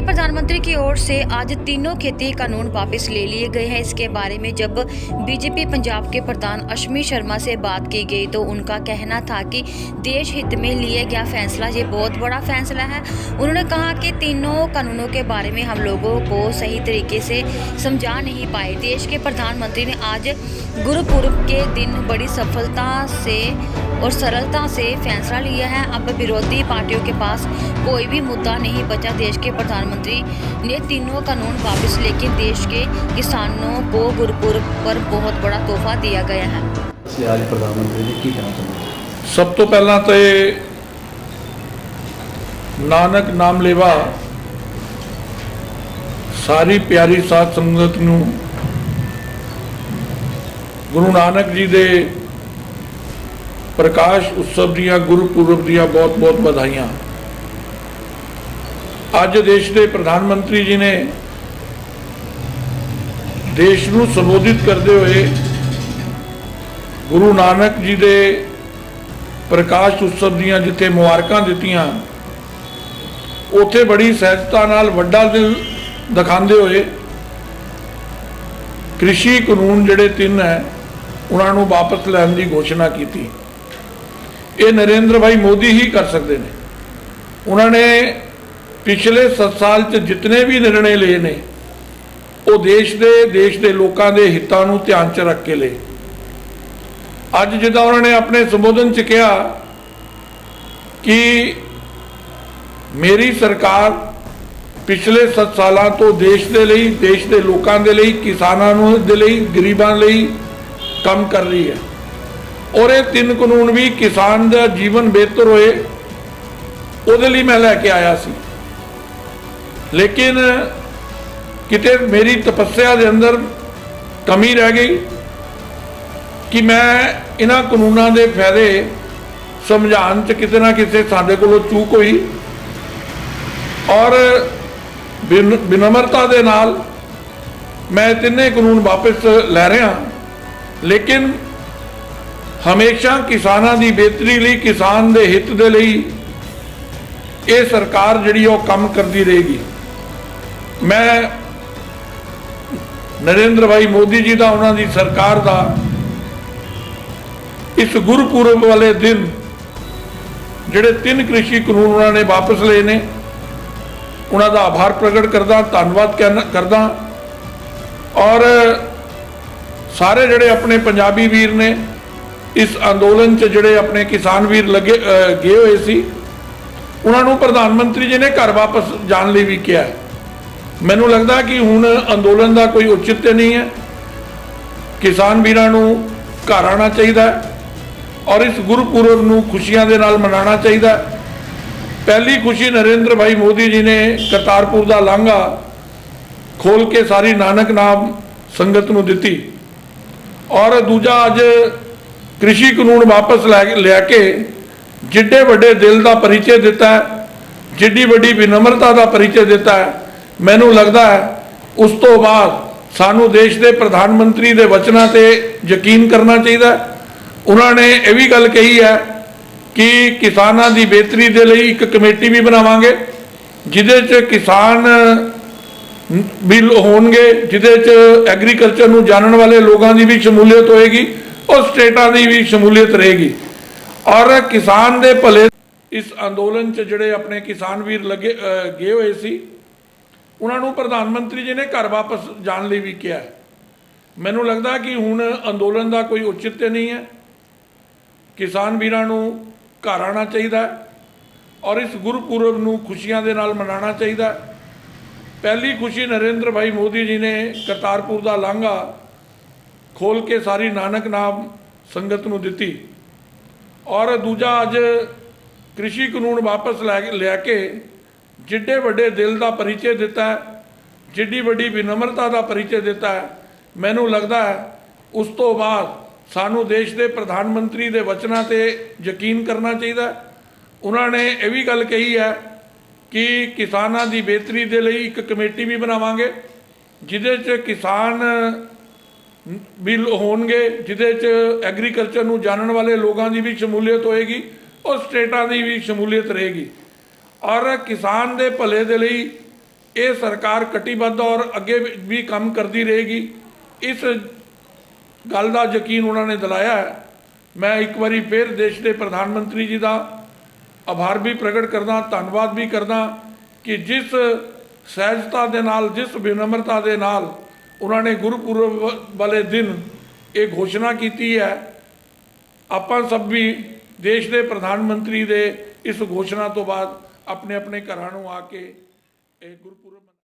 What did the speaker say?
प्रधानमंत्री की ओर से आज तीनों खेती कानून वापस ले लिए गए हैं। इसके बारे में जब बीजेपी पंजाब के प्रधान अश्विनी शर्मा से बात की गई तो उनका कहना था कि देश हित में लिया गया फैसला ये बहुत बड़ा फैसला है। उन्होंने कहा कि तीनों कानूनों के बारे में हम लोगों को सही तरीके से समझा नहीं पाए। देश के प्रधानमंत्री ने आज गुरुपुरब के दिन बड़ी सफलता से और सरलता से फैसला लिया है। अब विरोधी पार्टियों के पास कोई भी मुद्दा नहीं बचा। देश के प्रधानमंत्री ने तीनों कानून वापस लेके देश के किसानों को गुरुपुरब पर बहुत बड़ा तोहफा दिया गया है। आज प्रधानमंत्री ने की कहना चाਹੁੰਦੇ? सब तो पहला तो नानक नाम लेवा सारी प्यारी साध संगत नूं गुरु नानक जी दे प्रकाश उत्सव दियां गुरुपुरब दियां बहुत बहुत बधाइयां। अज देश के प्रधानमंत्री जी ने देश नूं संबोधित करते हुए गुरु नानक जी दे प्रकाश उत्सव दियां जिथे मुबारकां दित्तियां उत्थे बड़ी सहजता नाल वड्डा दिल दिखाते हुए कृषि कानून जिहड़े तीन है उन्होंने वापस लैण की घोषणा की। ये नरेंद्र भाई मोदी ही कर सकते हैं। उन्होंने पिछले 7 साल च जितने भी निर्णय लिए ने वो देश के लोगों के हितों को ध्यान च रख के ले। अज जिदा उन्होंने अपने संबोधन च कहा कि मेरी सरकार पिछले 7 सालों तो देश के लिए देश के लोगों के लिए किसानों के लिए गरीबों के लिए काम कर रही है और ये 3 कानून भी किसान का जीवन बेहतर होए उहदे लई मैं लैके आया सी। लेकिन किते मेरी तपस्या के अंदर कमी रह गई कि मैं इन्हां कानूनों के फायदे समझाने च किते ना किते साडे कोलों चूक हुई और विनम्रता के नाल मैं तिन्ने कानून वापस लै रहा। लेकिन हमेशा किसानों की बेहतरी लिए किसान के हित के लिए ये सरकार जिहड़ी वो काम करती रहेगी। मैं नरेंद्र भाई मोदी जी का उन्होंने सरकार का इस गुरुपुरब वाले दिन जिहड़े 3 कृषि कानून उन्होंने वापस ले ने उन्होंने आभार प्रगट करदा, धन्यवाद करदा और सारे जिहड़े अपने पंजाबी वीर ने इस अंदोलन च जिहड़े अपने किसान वीर लगे गए हुए सी उन्होंने प्रधानमंत्री जी ने घर वापस जाने लिए भी कहा। मैनू लगता कि हुण अंदोलन का कोई औचित्य नहीं है। किसान वीरां नूं घर आना चाहिए और इस गुरुपुरब नूं खुशियां दे नाल मनाना चाहिए। पहली खुशी नरेंद्र भाई मोदी जी ने करतारपुर का लांघा खोल के सारी नानक नाम संगत नूं दित्ती और दूजा अज कृषि कानून वापस लैके जिड्डे वड्डे दिल का परिचय दिता है, जिड्डी वड्डी विनम्रता का परिचय दिता है। मैनू लगता है उस तो बाद सानू देश के प्रधानमंत्री के वचनों से यकीन करना चाहिए। उन्होंने ये भी गल कही है कि किसानों की बेहतरी के लिए एक कमेटी भी बनावांगे जिदे च किसान भी होणगे, जिदे च एग्रीकल्चर नूं जानने वाले लोगों की भी शमूलियत होएगी और स्टेटां की भी शमूलियत रहेगी और किसान दे भले इस अंदोलन च जिहड़े अपने किसान वीर लगे गए हुए सी उन्होंने प्रधानमंत्री जी ने घर वापस जाने लिए भी कहा। मैनू लगता कि हुण अंदोलन का कोई औचित्य नहीं है। किसान वीरां नूं घर आना चाहिए और इस गुरुपुरब नूं खुशियां दे नाल मनाना चाहिए। पहली खुशी नरेंद्र भाई मोदी जी ने करतारपुर का लांघा खोल के सारी नानक नाम संगत नूं दित्ती और दूजा अज कृषि कानून वापस लैके जिड्डे वड्डे दिल का परिचय दिता है, जिड्डी वड्डी विनम्रता का परिचय दिता है। मैनू लगता है उस तो बाद सानू देश के प्रधानमंत्री के वचनों से यकीन करना चाहिए। उन्होंने ये भी गल कही है कि किसानों की बेहतरी के लिए एक कमेटी भी बनावांगे जिदे च किसान भी होणगे, जिदे च एग्रीकल्चर नूं जानने वाले लोगों की भी शमूलियत होएगी और स्टेटां की भी शमूलियत रहेगी और किसान के भले के लिए ਇਹ ਸਰਕਾਰ ਕਟੀਬੱਧ ਔਰ ਅੱਗੇ ਵੀ ਕੰਮ ਕਰਦੀ ਰਹੇਗੀ। ਇਸ ਗੱਲ ਦਾ ਯਕੀਨ ਉਹਨਾਂ ਨੇ ਦਿਲਾਇਆ ਹੈ। ਮੈਂ ਇੱਕ ਵਾਰੀ ਫਿਰ ਦੇਸ਼ ਦੇ ਪ੍ਰਧਾਨ ਮੰਤਰੀ ਜੀ ਦਾ ਆਭਾਰ ਵੀ ਪ੍ਰਗਟ ਕਰਦਾ, ਧੰਨਵਾਦ ਵੀ ਕਰਦਾ ਕਿ ਜਿਸ ਸਹਿਜਤਾ ਦੇ ਨਾਲ, ਜਿਸ ਵਿਨਮਰਤਾ ਦੇ ਨਾਲ ਉਹਨਾਂ ਨੇ ਗੁਰਪੁਰਬ ਵਾਲੇ ਦਿਨ ਇਹ ਘੋਸ਼ਣਾ ਕੀਤੀ ਹੈ। ਆਪਾਂ ਸਭ ਵੀ ਦੇਸ਼ ਦੇ ਪ੍ਰਧਾਨ ਮੰਤਰੀ ਦੇ ਇਸ ਘੋਸ਼ਣਾ ਤੋਂ ਬਾਅਦ ਆਪਣੇ ਆਪਣੇ ਘਰਾਂ ਨੂੰ ਆ ਕੇ ਇਹ ਗੁਰਪੁਰਬ